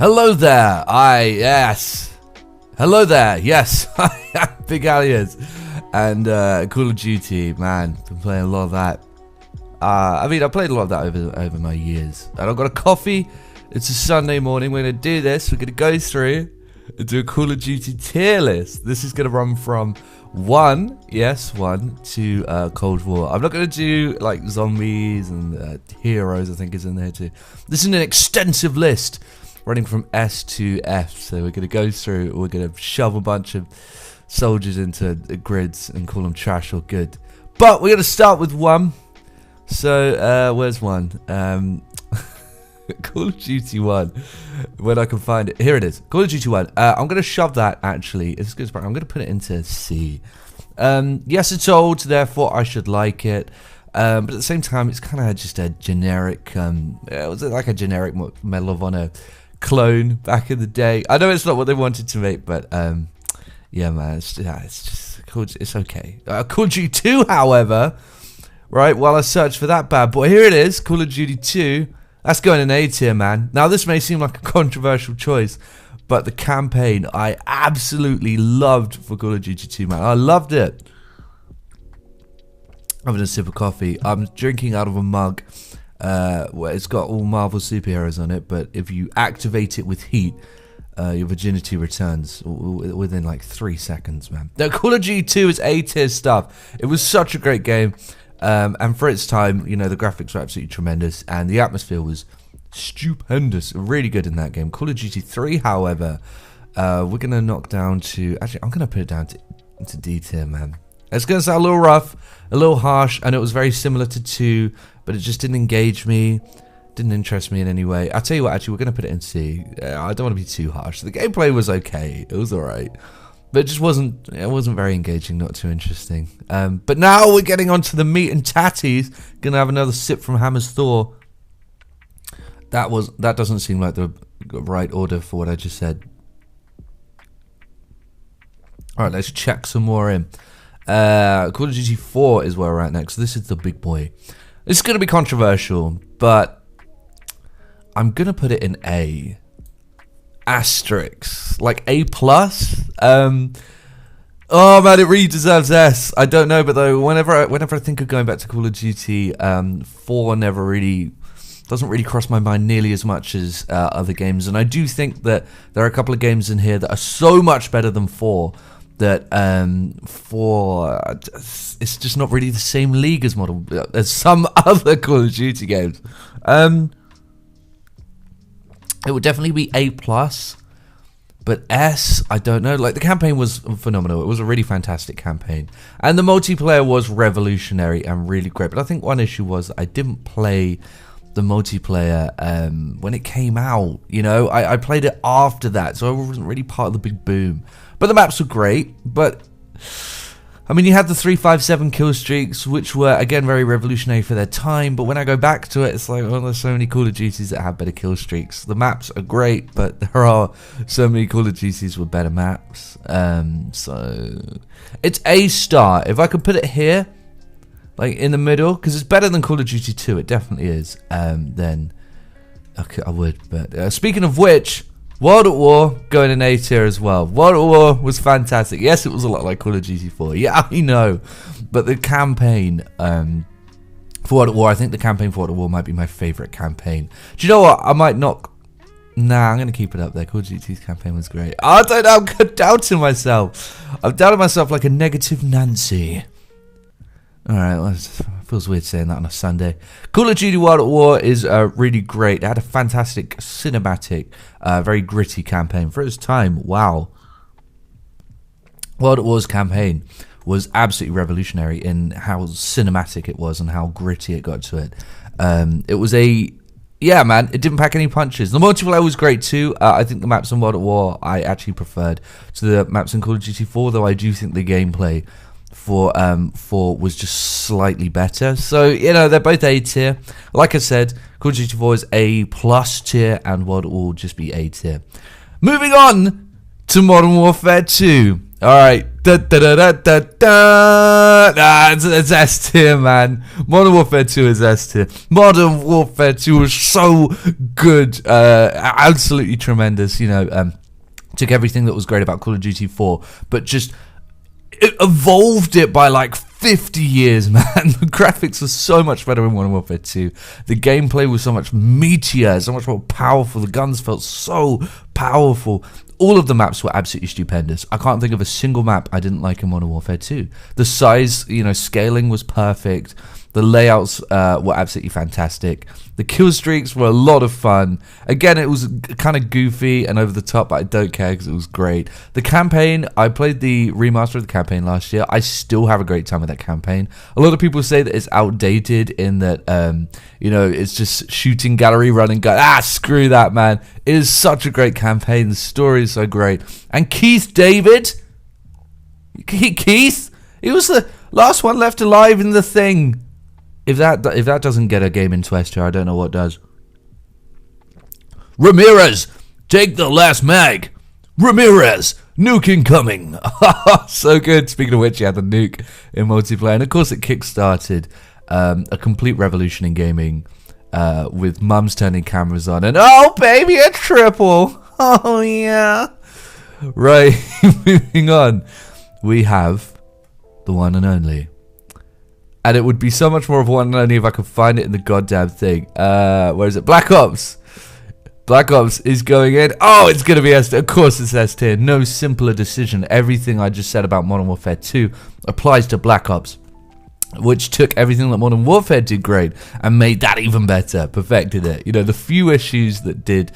Hello there. Yes. Hello there. Yes. Big Alias. And Call of Duty, man. Been playing a lot of that. I played a lot of that over my years. And I've got a coffee. It's a Sunday morning. We're going to do this. We're going to go through and do a Call of Duty tier list. This is going to run from 1 to Cold War. I'm not going to do like zombies and heroes, I think is in there too. This is an extensive list running from S to F. So we're going to go through, we're going to shove a bunch of soldiers into grids and call them trash or good. But we're going to start with 1. So where's 1? Call of Duty 1, when I can find it. Here it is, Call of Duty 1. I'm going to shove that, actually. It's good. I'm going to put it into C. Yes, it's old, therefore I should like it. But at the same time, it's kind of just a generic, was it like a generic Medal of Honor clone back in the day? I know it's not what they wanted to make, but yeah, man, it's just it's okay. Call of Duty 2, however, right, while I search for that bad boy, here it is, Call of Duty 2. That's going in A tier, man. Now, this may seem like a controversial choice, but the campaign I absolutely loved for Call of Duty 2, man. I loved it. Having a sip of coffee. I'm drinking out of a mug where it's got all Marvel superheroes on it, but if you activate it with heat, your virginity returns within like 3 seconds, man. Now, Call of Duty 2 is A tier stuff. It was such a great game. And for its time, you know, the graphics were absolutely tremendous, and the atmosphere was stupendous, really good in that game. Call of Duty 3, however, we're going to knock down to... Actually, I'm going to put it down to D tier, man. It's going to sound a little rough, a little harsh, and it was very similar to 2, but it just didn't engage me, didn't interest me in any way. I'll tell you what, actually, we're going to put it in C. I don't want to be too harsh. The gameplay was okay. It was alright. But it just wasn't very engaging, not too interesting. But now we're getting on to the meat and tatties. Gonna have another sip from Hammer's Thor. That doesn't seem like the right order for what I just said. Alright, let's check some more in. Call of Duty 4 is where we're at next. This is the big boy. This is gonna be controversial, but I'm gonna put it in A. Asterisk, like A+. Oh man, it really deserves S. I don't know, but though whenever I think of going back to Call of Duty, 4 doesn't really cross my mind nearly as much as other games, and I do think that there are a couple of games in here that are so much better than 4 that 4 it's just not really the same league as some other Call of Duty games. It would definitely be A+, but S, I don't know. Like, the campaign was phenomenal. It was a really fantastic campaign. And the multiplayer was revolutionary and really great. But I think one issue was I didn't play the multiplayer when it came out. You know, I played it after that, so I wasn't really part of the big boom. But the maps were great, but... I mean, you had the 357 kill streaks, which were, again, very revolutionary for their time, but when I go back to it, it's like, well, there's so many Call of Duties that have better kill streaks. The maps are great, but there are so many Call of Duties with better maps. So, it's A star. If I could put it here, like in the middle, because it's better than Call of Duty 2, it definitely is, then okay, I would. But speaking of which... World at War going in A tier as well. World at War was fantastic. Yes, it was a lot like Call of Duty 4. Yeah, I know. But the campaign for World at War, I think the campaign for World at War might be my favourite campaign. Do you know what? I might not... Nah, I'm going to keep it up there. Call of Duty's campaign was great. I don't know. I'm doubting myself. I've doubted myself like a negative Nancy. Alright, well, it feels weird saying that on a Sunday. Call of Duty World at War is really great. It had a fantastic cinematic, very gritty campaign for its time. Wow. World at War's campaign was absolutely revolutionary in how cinematic it was and how gritty it got to it. It was yeah, man, it didn't pack any punches. The multiplayer was great too. I think the maps in World at War I actually preferred to the maps in Call of Duty 4, though I do think the gameplay for was just slightly better. So, you know, they're both A tier. Like I said, Call of Duty 4 is A+ tier and World at War will just be A tier. Moving on to Modern Warfare 2. All right. Da, da, da, da, da, da. Nah, it's S tier, man. Modern Warfare 2 is S tier. Modern Warfare 2 was so good. Absolutely tremendous. You know, took everything that was great about Call of Duty 4, but just it evolved it by like 50 years, man. The graphics were so much better in Modern Warfare 2. The gameplay was so much meatier, so much more powerful. The guns felt so powerful. All of the maps were absolutely stupendous. I can't think of a single map I didn't like in Modern Warfare 2. The size, you know, scaling was perfect. The layouts were absolutely fantastic. The kill streaks were a lot of fun. Again, it was kind of goofy and over the top, but I don't care because it was great. The campaign, I played the remaster of the campaign last year. I still have a great time with that campaign. A lot of people say that it's outdated in that, you know, it's just shooting gallery, running gun. Screw that, man. It is such a great campaign. The story is so great. And Keith David, Keith, he was the last one left alive in the thing. If that doesn't get a game into S tier, I don't know what does. Ramirez, take the last mag. Ramirez, nuke incoming. So good. Speaking of which, you had the nuke in multiplayer. And of course, it kick-started a complete revolution in gaming with mums turning cameras on. And, oh, baby, a triple. Oh, yeah. Right, moving on. We have the one and only. And it would be so much more of one and only if I could find it in the goddamn thing. Where is it? Black Ops. Black Ops is going in. Oh, it's going to be S tier. Of course it's S tier. No simpler decision. Everything I just said about Modern Warfare 2 applies to Black Ops, which took everything that Modern Warfare did great and made that even better, perfected it. You know, the few issues that did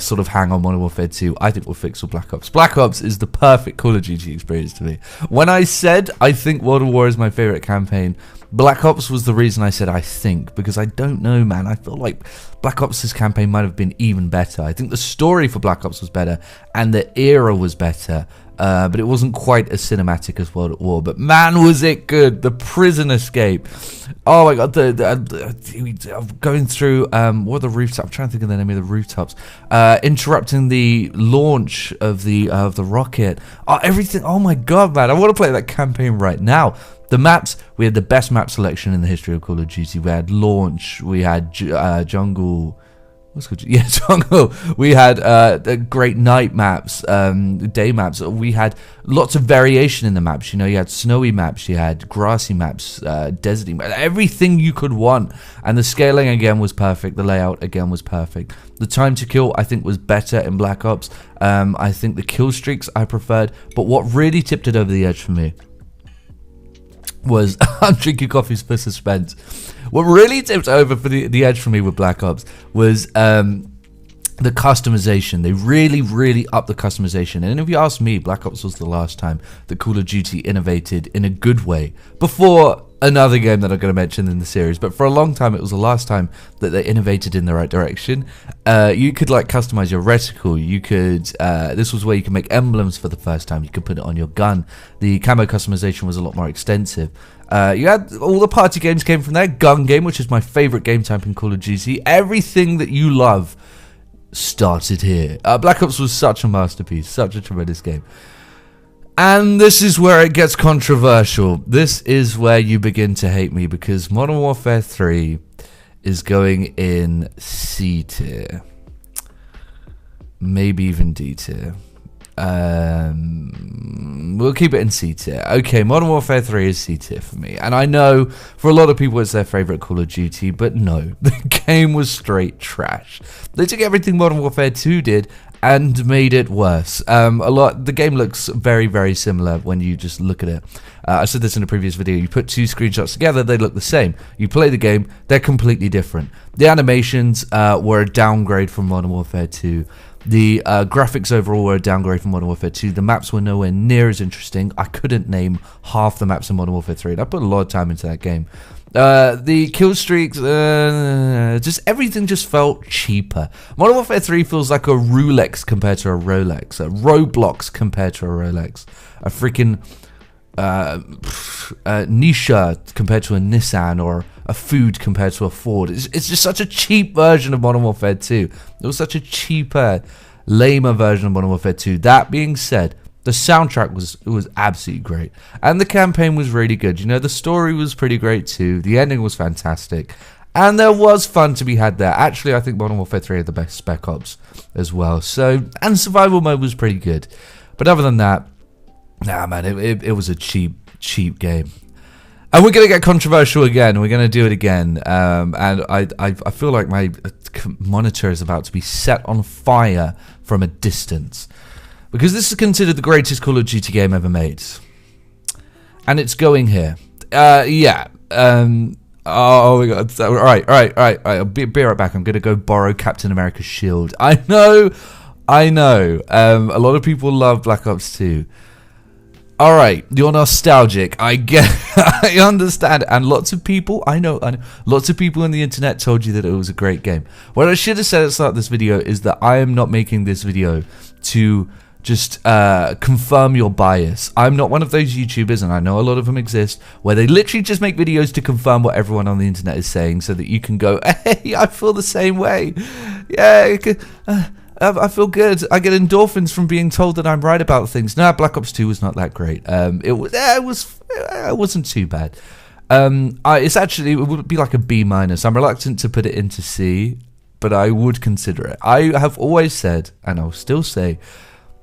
sort of hang on Modern Warfare 2, I think will fix with Black Ops. Black Ops is the perfect Call of Duty experience to me. When I said I think World of War is my favorite campaign, Black Ops was the reason I said I think, because I don't know, man. I feel like Black Ops' campaign might have been even better. I think the story for Black Ops was better and the era was better. But it wasn't quite as cinematic as World at War. But man, was it good. The prison escape. Oh my god, going through, what are the rooftops? I'm trying to think of the name of the rooftops. Interrupting the launch of the rocket. Oh, everything. Oh my god, man. I want to play that campaign right now. The maps, we had the best map selection in the history of Call of Duty. We had launch, we had jungle. What's good? Yeah, jungle. We had great night maps, day maps. We had lots of variation in the maps. You know, you had snowy maps, you had grassy maps, deserty maps, everything you could want. And the scaling again was perfect. The layout again was perfect. The time to kill I think was better in Black Ops. I think the kill streaks I preferred. But what really tipped it over the edge for me was I'm drinking coffee for suspense. What really tipped over for the edge for me with Black Ops was the customization. They really upped the customization. And if you ask me, Black Ops was the last time that Call of Duty innovated in a good way. Before another game that I'm going to mention in the series, but for a long time it was the last time that they innovated in the right direction. You could like customize your reticle. You could this was where you could make emblems for the first time. You could put it on your gun. The camo customization was a lot more extensive. You had all the party games came from there. Gun game, which is my favorite game type in Call of Duty. Everything that you love started here. Black Ops was such a masterpiece, such a tremendous game. And this is where it gets controversial. This is where you begin to hate me, because Modern Warfare 3 is going in C tier. Maybe even D tier. We'll keep it in C tier. Okay, Modern Warfare 3 is C tier for me. And I know for a lot of people it's their favorite Call of Duty, but no, the game was straight trash. They took everything Modern Warfare 2 did and made it worse. The game looks very similar when you just look at it. I said this in a previous video. You put two screenshots together, they look the same. You play the game, they're completely different. The animations were a downgrade from Modern Warfare 2. The graphics overall were a downgrade from Modern Warfare 2. The maps were nowhere near as interesting. I couldn't name half the maps in Modern Warfare 3, and I put a lot of time into that game. The kill streaks, just everything just felt cheaper. Modern Warfare 3 feels like a Rolex compared to a Rolex, a Roblox compared to a Rolex, a freaking Nisha compared to a Nissan, or a food compared to a Ford. It's just such a cheap version of Modern Warfare 2. It was such a cheaper, lamer version of Modern Warfare 2. That being said, The soundtrack was absolutely great, and the campaign was really good. You know, the story was pretty great too. The ending was fantastic, and there was fun to be had there. Actually, I think Modern Warfare 3 had the best Spec Ops as well. So, and survival mode was pretty good, but other than that, nah, man, it was a cheap game. And we're going to get controversial again. We're going to do it again. And I feel like my monitor is about to be set on fire from a distance. Because this is considered the greatest Call of Duty game ever made. And it's going here. Yeah. Oh my god. All right. I'll be right back. I'm going to go borrow Captain America's shield. I know. A lot of people love Black Ops 2. All right, you're nostalgic. I get, I understand, and lots of people, I know, lots of people on the internet told you that it was a great game. What I should have said at the start of this video is that I am not making this video to just confirm your bias. I'm not one of those YouTubers, and I know a lot of them exist, where they literally just make videos to confirm what everyone on the internet is saying, so that you can go, hey, I feel the same way. Yeah. I feel good. I get endorphins from being told that I'm right about things. No, Black Ops 2 was not that great. It wasn't too bad. It would be like a B-. I'm reluctant to put it into C, but I would consider it. I have always said, and I'll still say,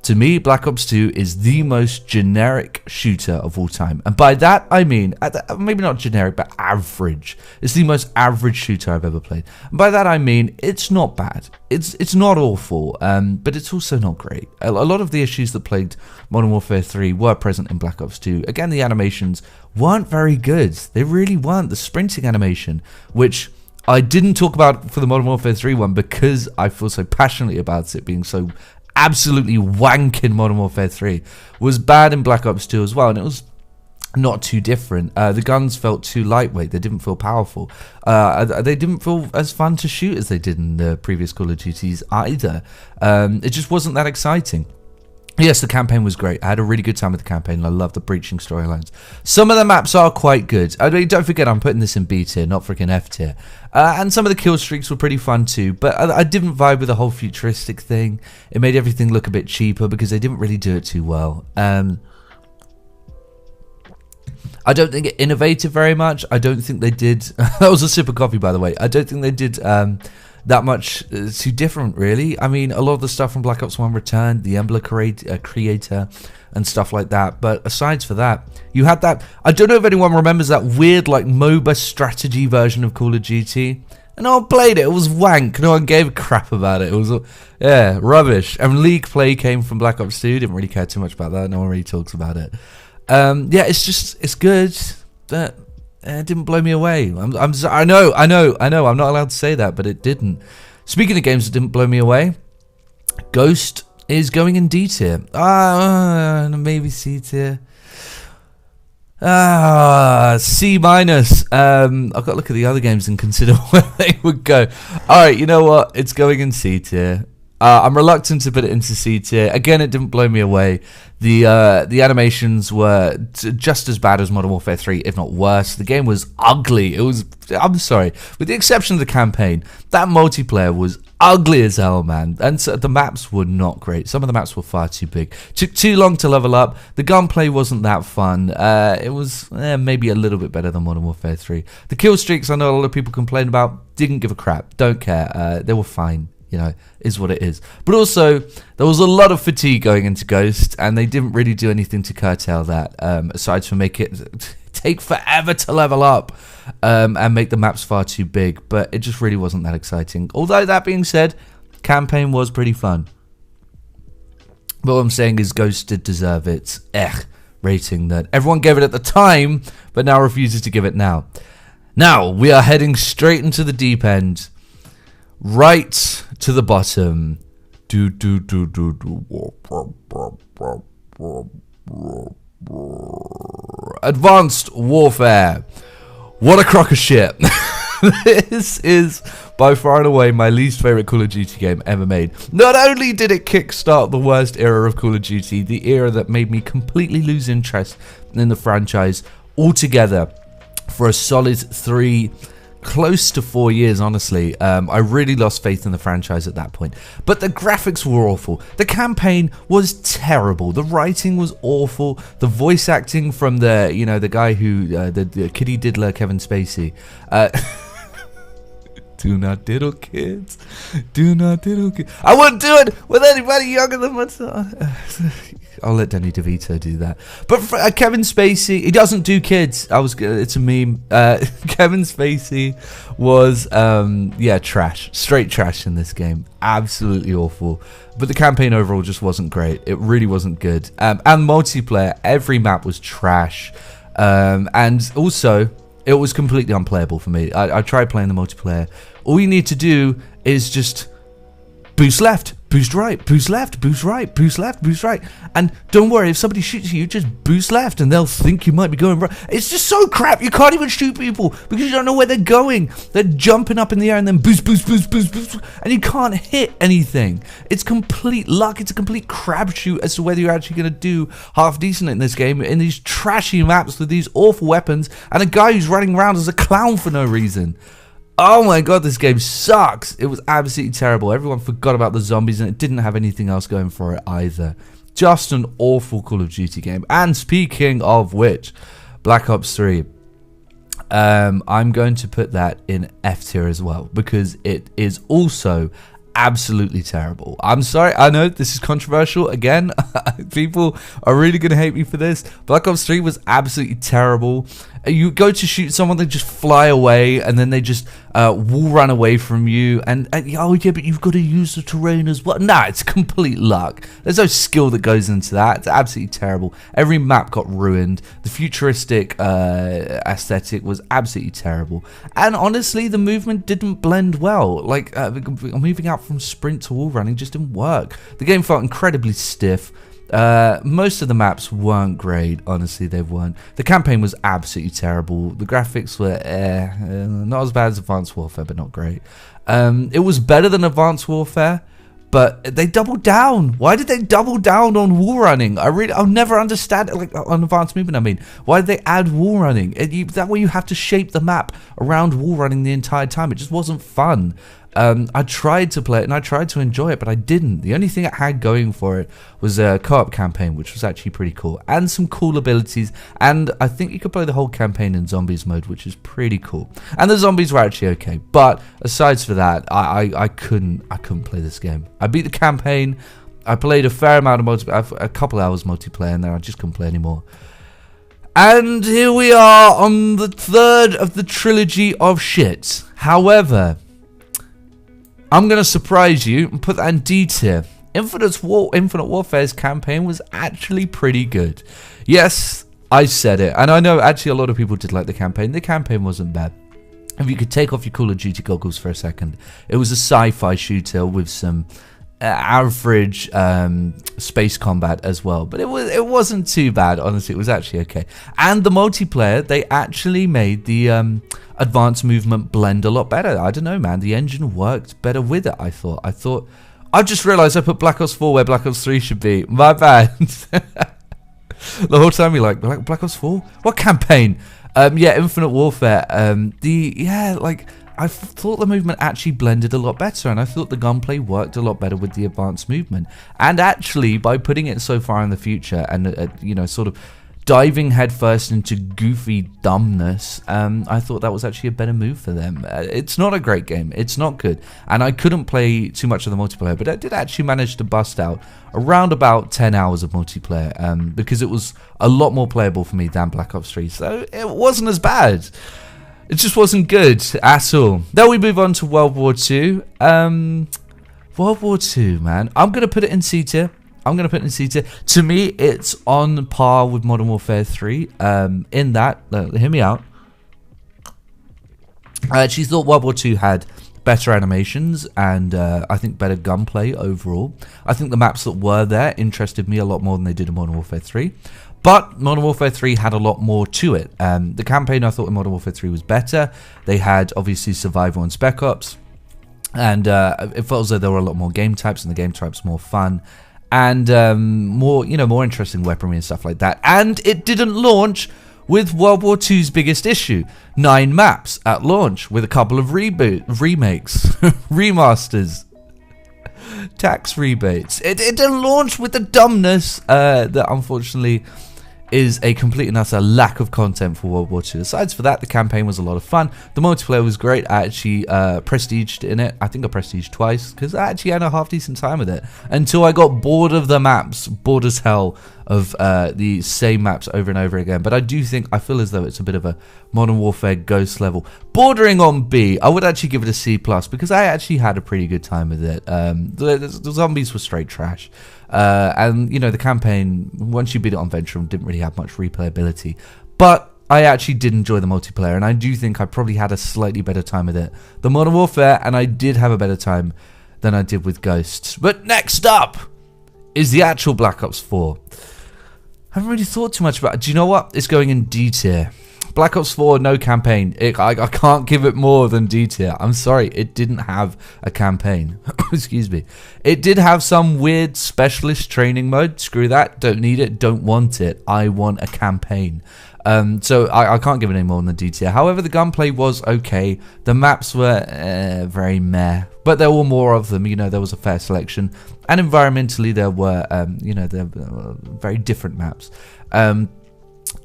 to me, Black Ops 2 is the most generic shooter of all time. And by that, I mean, maybe not generic, but average. It's the most average shooter I've ever played. And by that, I mean, it's not bad. It's not awful, but it's also not great. A lot of the issues that plagued Modern Warfare 3 were present in Black Ops 2. Again, the animations weren't very good. They really weren't. The sprinting animation, which I didn't talk about for the Modern Warfare 3 one because I feel so passionately about it being so absolutely wank in Modern Warfare 3, was bad in Black Ops 2 as well, and it was not too different. The guns felt too lightweight. They didn't feel powerful. They didn't feel as fun to shoot as they did in the previous Call of Duties either. It just wasn't that exciting. Yes, the campaign was great. I had a really good time with the campaign, and I love the breaching storylines. Some of the maps are quite good. I mean, don't forget, I'm putting this in B tier, not freaking F tier. And some of the kill streaks were pretty fun too, but I didn't vibe with the whole futuristic thing. It made everything look a bit cheaper because they didn't really do it too well. I don't think it innovated very much. I don't think they did. That was a sip of coffee, by the way. I don't think they did that much too different, really. I mean, a lot of the stuff from Black Ops 1 returned, the Emblem creator and stuff like that. But aside for that, you had that. I don't know if anyone remembers that weird, like, MOBA strategy version of Call of Duty. And no one played it. It was wank. No one gave a crap about it. It was, yeah, rubbish. And League play came from Black Ops 2. Didn't really care too much about that. No one really talks about it. Yeah, it's good, but it didn't blow me away. I know. I'm not allowed to say that, but it didn't. Speaking of games that didn't blow me away, Ghost is going in D tier. Maybe C tier. C minus. I've got to look at the other games and consider where they would go. All right, you know what? It's going in C tier. I'm reluctant to put it into C tier. Again, it didn't blow me away. The animations were just as bad as Modern Warfare 3, if not worse. The game was ugly. I'm sorry, with the exception of the campaign, that multiplayer was ugly as hell, man. And so the maps were not great. Some of the maps were far too big. Took too long to level up. The gunplay wasn't that fun. It was maybe a little bit better than Modern Warfare 3. The kill streaks, I know a lot of people complain about, didn't give a crap. Don't care. They were fine. You know, is what it is. But also, there was a lot of fatigue going into Ghost, and they didn't really do anything to curtail that, aside from make it take forever to level up, and make the maps far too big. But it just really wasn't that exciting. Although, that being said, campaign was pretty fun. But what I'm saying is Ghost did deserve its rating that everyone gave it at the time, but now refuses to give it now. Now, we are heading straight into the deep end. Right to the bottom. Advanced Warfare. What a crock of shit. This is by far and away my least favorite Call of Duty game ever made. Not only did it kickstart the worst era of Call of Duty, the era that made me completely lose interest in the franchise altogether for a solid 3 close to 4 years, honestly. I really lost faith in the franchise at that point. But the graphics were awful. The campaign was terrible. The writing was awful. The voice acting from the, you know, the guy who, the Kitty Diddler, Kevin Spacey. Do not diddle, kids. Do not diddle, kids. I wouldn't do it with anybody younger than myself. I'll let Danny DeVito do that. But for, Kevin Spacey, he doesn't do kids. It's a meme. Kevin Spacey was, yeah, trash. Straight trash in this game. Absolutely awful. But the campaign overall just wasn't great. It really wasn't good. And multiplayer, every map was trash. And also, it was completely unplayable for me. I tried playing the multiplayer. All you need to do is just boost left, boost right, boost left, boost right, boost left, boost right. And don't worry, if somebody shoots you, just boost left and they'll think you might be going right. It's just so crap. You can't even shoot people because you don't know where they're going. They're jumping up in the air and then boost, boost, boost, boost, boost. And you can't hit anything. It's complete luck. It's a complete crapshoot as to whether you're actually going to do half decent in this game in these trashy maps with these awful weapons and a guy who's running around as a clown for no reason. Oh my god, this game sucks. It was absolutely terrible. Everyone forgot about the zombies and it didn't have anything else going for it either. Just an awful Call of Duty game. And speaking of which, Black Ops 3. I'm going to put that in F tier as well because it is also absolutely terrible. I'm sorry, I know this is controversial again. People are really going to hate me for this. Black Ops 3 was absolutely terrible. You go to shoot someone, they just fly away, and then they just wall run away from you. And oh yeah, but you've got to use the terrain as well. Nah, it's complete luck. There's no skill that goes into that. It's absolutely terrible. Every map got ruined. The futuristic aesthetic was absolutely terrible. And honestly, the movement didn't blend well. Like moving out from sprint to wall running just didn't work. The game felt incredibly stiff. Most of the maps weren't great, honestly, they weren't. The campaign was absolutely terrible. The graphics were not as bad as Advanced Warfare, but not great. It was better than Advanced Warfare, but they doubled down. Why did they double down on wall running? I'll never understand it, like on advanced movement, I mean. Why did they add wall running? That way you have to shape the map around wall running the entire time. It just wasn't fun. I tried to play it and I tried to enjoy it, but I didn't. The only thing it had going for it was a co-op campaign, which was actually pretty cool, and some cool abilities. And I think you could play the whole campaign in zombies mode, which is pretty cool. And the zombies were actually okay, but aside from that, I couldn't play this game. I beat the campaign. I played a fair amount of a couple hours multiplayer, and then I just couldn't play anymore. And here we are on the third of the trilogy of shit. However, I'm going to surprise you and put that in D tier. Infinite Warfare's campaign was actually pretty good. Yes, I said it. And I know actually a lot of people did like the campaign. The campaign wasn't bad. If you could take off your Call of Duty goggles for a second. It was a sci-fi shooter with some average space combat as well. But it wasn't too bad, honestly. It was actually okay. And the multiplayer, they actually made the advanced movement blend a lot better. I don't know, man. The engine worked better with it, I thought. I just realized I put Black Ops 4 where Black Ops 3 should be. My bad. The whole time you're like, Black Ops 4? What campaign? Yeah, Infinite Warfare. I thought the movement actually blended a lot better, and I thought the gunplay worked a lot better with the advanced movement. And actually, by putting it so far in the future and, sort of diving headfirst into goofy dumbness, I thought that was actually a better move for them. It's not a great game. It's not good. And I couldn't play too much of the multiplayer, but I did actually manage to bust out around about 10 hours of multiplayer because it was a lot more playable for me than Black Ops 3. So it wasn't as bad. It just wasn't good at all. Then we move on to World War II. World War II, man. I'm going to put it in C tier. To me, it's on par with Modern Warfare 3. In that, hear me out. I actually thought World War II had better animations and I think better gunplay overall. I think the maps that were there interested me a lot more than they did in Modern Warfare 3. But Modern Warfare 3 had a lot more to it. The campaign I thought in Modern Warfare 3 was better. They had obviously Survival and Spec Ops. And it felt as though there were a lot more game types and the game types more fun. And more interesting weaponry and stuff like that. And it didn't launch with World War II's biggest issue, 9 maps at launch with a couple of remakes, remasters, tax rebates. It didn't launch with the dumbness that unfortunately is a complete and utter lack of content for World War II. Aside for that, the campaign was a lot of fun. The multiplayer was great. I actually prestiged in it. I think I prestiged twice because I actually had a half decent time with it until I got bored of the maps, bored as hell of the same maps over and over again. But I feel as though it's a bit of a Modern Warfare Ghost level, bordering on B. I would actually give it a C+ because I actually had a pretty good time with it. The zombies were straight trash. And you know, the campaign, once you beat it on Ventrum, didn't really have much replayability, but I actually did enjoy the multiplayer, and I do think I probably had a slightly better time with it than Modern Warfare, and I did have a better time than I did with Ghosts. But next up is the actual Black Ops 4. I haven't really thought too much about it. Do you know what? It's going in D tier. Black Ops 4, no campaign. I can't give it more than D tier. I'm sorry, it didn't have a campaign. Excuse me. It did have some weird specialist training mode. Screw that. Don't need it. Don't want it. I want a campaign. So I can't give it any more than D tier. However, the gunplay was okay. The maps were very meh. But there were more of them. You know, there was a fair selection. And environmentally, there were, there were very different maps.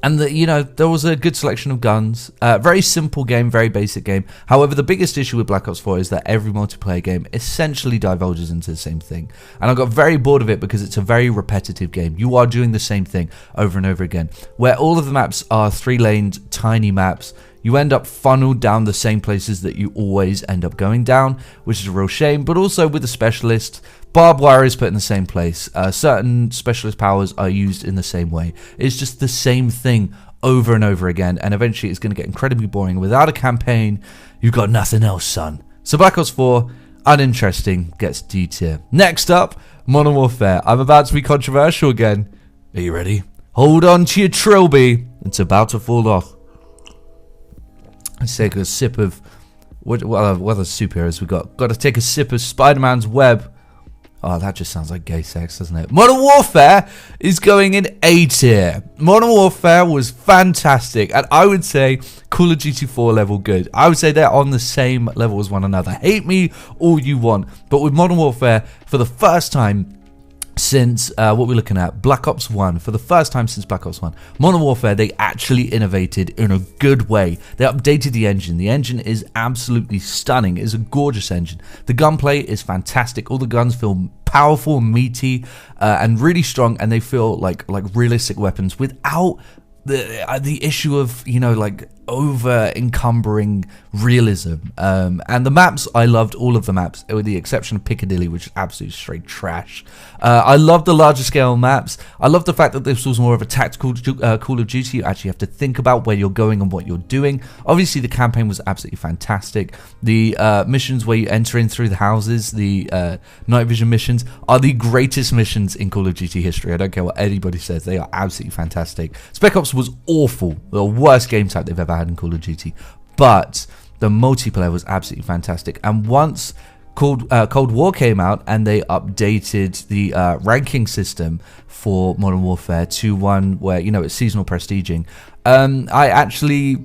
And there was a good selection of guns. Very simple game, very basic game. However, the biggest issue with Black Ops 4 is that every multiplayer game essentially divulges into the same thing. And I got very bored of it because it's a very repetitive game. You are doing the same thing over and over again. Where all of the maps are 3-laned, tiny maps. You end up funneled down the same places that you always end up going down, which is a real shame. But also with the specialists, barbed wire is put in the same place. Certain specialist powers are used in the same way. It's just the same thing over and over again, and eventually it's going to get incredibly boring. Without a campaign, you've got nothing else, son. So Black Ops 4, uninteresting, gets D tier. Next up, Modern Warfare. I'm about to be controversial again. Are you ready? Hold on to your trilby. It's about to fall off. Let's take a sip of what other superheroes we got? Got to take a sip of Spider-Man's web. Oh, that just sounds like gay sex, doesn't it? Modern Warfare is going in A tier. Modern Warfare was fantastic, and I would say Call of Duty 4 level good. I would say they're on the same level as one another. Hate me all you want, but with Modern Warfare, for the first time since what we're looking at, Black Ops 1, for the first time since Black Ops 1, Modern Warfare, they actually innovated in a good way. They updated the engine. The engine is absolutely stunning. It's a gorgeous engine. The gunplay is fantastic. All the guns feel powerful, meaty, and really strong, and they feel like realistic weapons without the issue of, over encumbering realism. And the maps, I loved all of the maps with the exception of Piccadilly, which is absolutely straight trash. I loved the larger scale maps. I loved the fact that this was more of a tactical Call of Duty. You actually have to think about where you're going and what you're doing. Obviously the campaign was absolutely fantastic. The missions where you enter in through the houses, the night vision missions, are the greatest missions in Call of Duty history. I don't care what anybody says, they are absolutely fantastic. Spec Ops was awful, the worst game type they've ever had in Call of Duty, but the multiplayer was absolutely fantastic. And once Cold War came out and they updated the ranking system for Modern Warfare to one where it's seasonal prestiging, I actually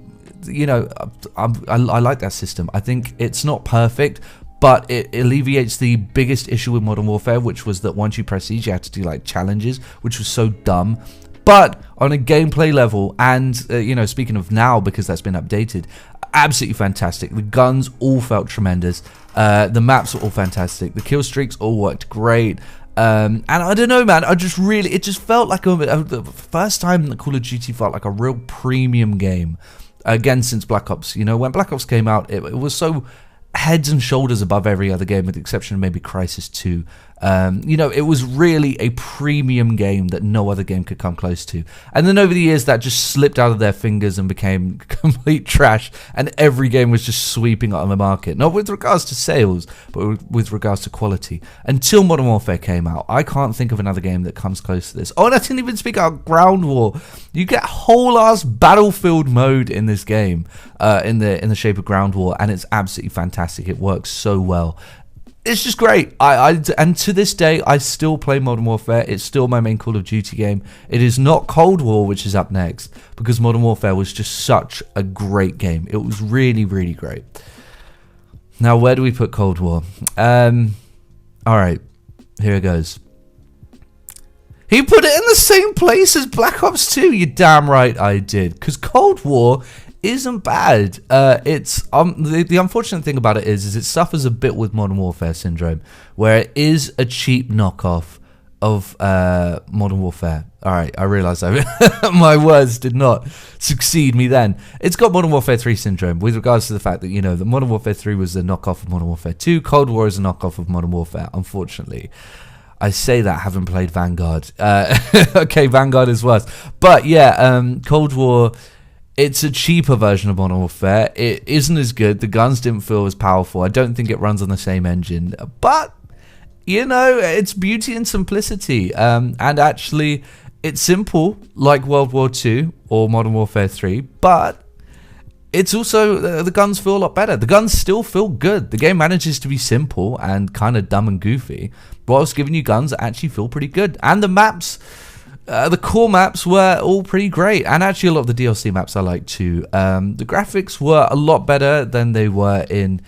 I like that system. I think it's not perfect, but it alleviates the biggest issue with Modern Warfare, which was that once you prestige you had to do challenges, which was so dumb. But on a gameplay level, and speaking of now, because that's been updated, absolutely fantastic. The guns all felt tremendous. The maps were all fantastic. The kill streaks all worked great. And I don't know, man. It just felt like the first time that Call of Duty felt like a real premium game. Again, since Black Ops. When Black Ops came out, it was so heads and shoulders above every other game, with the exception of maybe Crysis 2. It was really a premium game that no other game could come close to. And then over the years, that just slipped out of their fingers and became complete trash. And every game was just sweeping out on the market. Not with regards to sales, but with regards to quality. Until Modern Warfare came out, I can't think of another game that comes close to this. Oh, and I didn't even speak about Ground War. You get whole ass battlefield mode in this game, in the shape of Ground War, and it's absolutely fantastic. It works so well. it's just great. And to this day, I still play Modern Warfare. It's still my main Call of Duty game. It is not Cold War, which is up next, because Modern Warfare was just such a great game. It was really, really great. Now, where do we put Cold War? All right, here it goes. He put it in the same place as Black Ops 2. You're damn right I did, because Cold War isn't bad. It's the unfortunate thing about it is it suffers a bit with Modern Warfare syndrome, where it is a cheap knockoff of Modern Warfare. All right, I realize my words did not succeed me then. It's got Modern Warfare 3 syndrome with regards to the fact that, you know, the Modern Warfare 3 was a knockoff of Modern Warfare 2. Cold War is a knockoff of Modern Warfare, unfortunately. I say that having played Vanguard. Okay, Vanguard is worse. But yeah, Cold War, it's a cheaper version of Modern Warfare. It isn't as good. The guns didn't feel as powerful. I don't think it runs on the same engine. But, you know, it's beauty and simplicity. And actually, it's simple, like World War II or Modern Warfare 3. But it's also, the guns feel a lot better. The guns still feel good. The game manages to be simple and kind of dumb and goofy, whilst giving you guns that actually feel pretty good. And the maps, the core maps were all pretty great. And actually a lot of the DLC maps I like too. The graphics were a lot better than they were in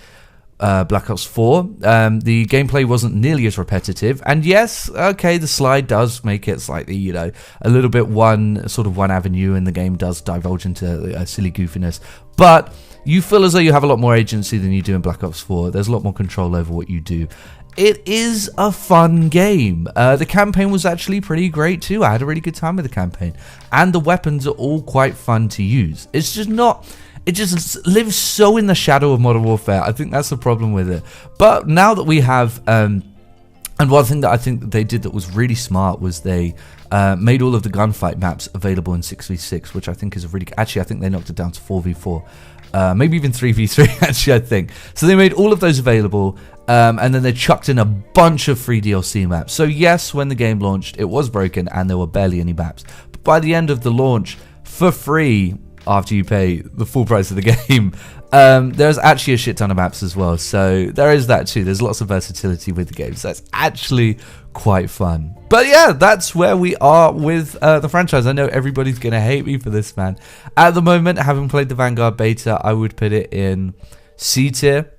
Black Ops 4. The gameplay wasn't nearly as repetitive. And yes, okay, the slide does make it slightly, you know, a little bit one avenue, and the game does divulge into silly goofiness. But you feel as though you have a lot more agency than you do in Black Ops 4. There's a lot more control over what you do. It is a fun game. The campaign was actually pretty great too. I had a really good time with the campaign. And the weapons are all quite fun to use. It's just not... It just lives so in the shadow of Modern Warfare. I think that's the problem with it. But now that we have... and one thing that I think that they did that was really smart was they made all of the gunfight maps available in 6v6, which I think is a really... Actually, I think they knocked it down to 4v4. Maybe even 3v3, actually, I think. So they made all of those available, and then they chucked in a bunch of free DLC maps. So yes, when the game launched, it was broken, and there were barely any maps. But by the end of the launch, for free, after you pay the full price of the game, there's actually a shit ton of maps as well. So there is that too. There's lots of versatility with the game. So that's actually quite fun. But yeah, that's where we are with the franchise. I know everybody's going to hate me for this, man. At the moment, having played the Vanguard beta, I would put it in C tier.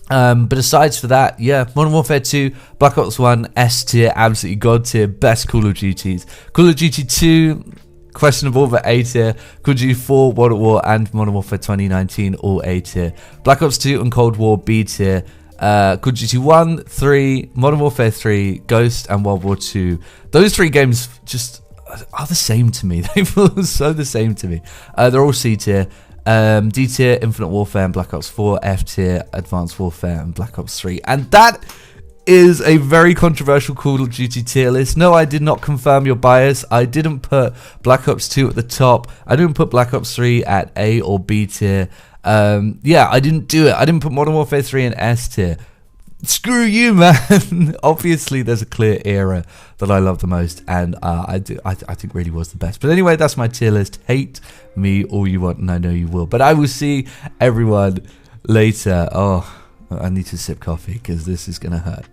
But aside from that, yeah, Modern Warfare 2, Black Ops 1, S tier, absolutely God tier, best Call of Duties. Call of Duty 2, questionable, but A tier. Call of Duty 4, World at War, and Modern Warfare 2019, all A tier. Black Ops 2 and Cold War, B tier. Call of Duty 1, 3, Modern Warfare 3, Ghost, and World War 2. Those three games just are the same to me. They feel so the same to me. They're all C tier. D tier, Infinite Warfare and Black Ops 4. F tier, Advanced Warfare and Black Ops 3. And that is a very controversial Call of Duty tier list. No, I did not confirm your bias. I didn't put Black Ops 2 at the top. I didn't put Black Ops 3 at A or B tier. Yeah, I didn't do it. I didn't put Modern Warfare 3 in S tier. Screw you, man. Obviously, there's a clear era that I love the most, and I think really was the best. But anyway, that's my tier list. Hate me all you want, and I know you will. But I will see everyone later. Oh, I need to sip coffee because this is going to hurt.